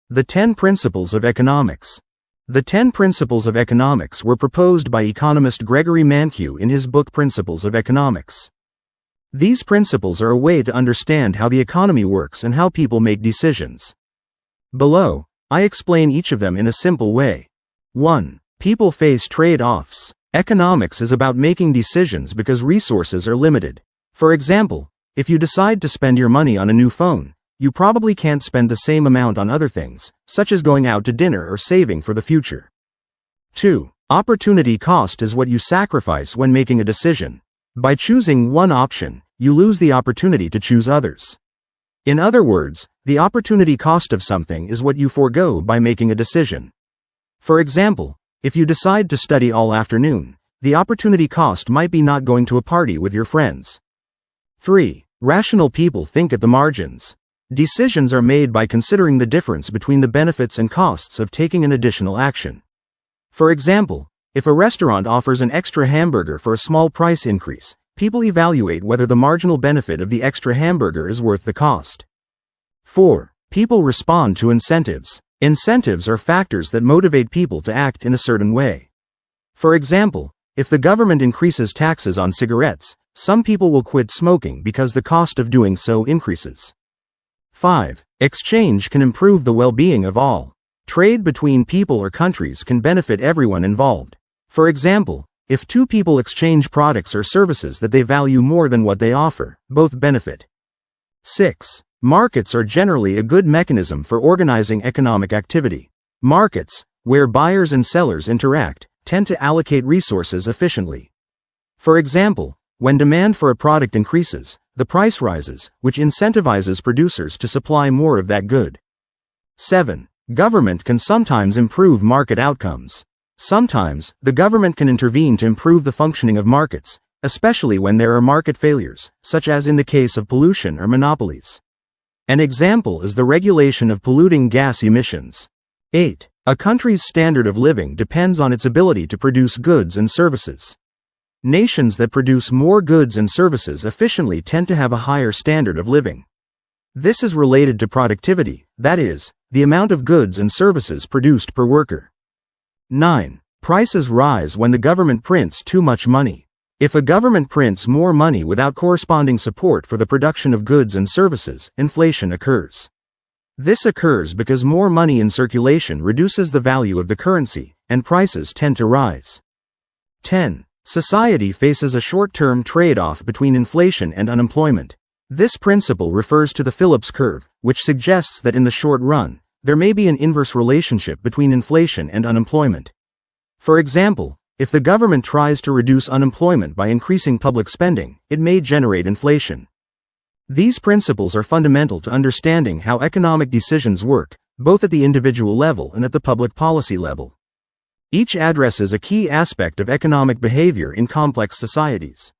The 10 Principles of Economics. The 10 Principles of Economics were proposed by economist Gregory Mankiw in his book Principles of Economics. These principles are a way to understand how the economy works and how people make decisions. Below, I explain each of them in a simple way. 1. People face trade-offs. Economics is about making decisions because resources are limited. For example, if you decide to spend your money on a new phone, you probably can't spend the same amount on other things, such as going out to dinner or saving for the future. 2. Opportunity cost is what you sacrifice when making a decision. By choosing one option, you lose the opportunity to choose others. In other words, the opportunity cost of something is what you forego by making a decision. For example, if you decide to study all afternoon, the opportunity cost might be not going to a party with your friends. 3. Rational people think at the margins. Decisions are made by considering the difference between the benefits and costs of taking an additional action. For example, if a restaurant offers an extra hamburger for a small price increase, people evaluate whether the marginal benefit of the extra hamburger is worth the cost. 4. People respond to incentives. Incentives are factors that motivate people to act in a certain way. For example, if the government increases taxes on cigarettes, some people will quit smoking because the cost of doing so increases. 5. Exchange can improve the well-being of all. Trade between people or countries can benefit everyone involved. For example, if two people exchange products or services that they value more than what they offer, both benefit. 6. Markets are generally a good mechanism for organizing economic activity. Markets, where buyers and sellers interact, tend to allocate resources efficiently. For example, when demand for a product increases, the price rises, which incentivizes producers to supply more of that good. 7. Government can sometimes improve market outcomes. Sometimes, the government can intervene to improve the functioning of markets, especially when there are market failures, such as in the case of pollution or monopolies. An example is the regulation of polluting gas emissions. 8. A country's standard of living depends on its ability to produce goods and services. Nations that produce more goods and services efficiently tend to have a higher standard of living. This is related to productivity, that is, the amount of goods and services produced per worker. 9. Prices rise when the government prints too much money. If a government prints more money without corresponding support for the production of goods and services, inflation occurs. This occurs because more money in circulation reduces the value of the currency, and prices tend to rise. 10. Society faces a short-term trade-off between inflation and unemployment. This principle refers to the Phillips curve, which suggests that in the short run, there may be an inverse relationship between inflation and unemployment. For example, if the government tries to reduce unemployment by increasing public spending, it may generate inflation. These principles are fundamental to understanding how economic decisions work, both at the individual level and at the public policy level. Each addresses a key aspect of economic behavior in complex societies.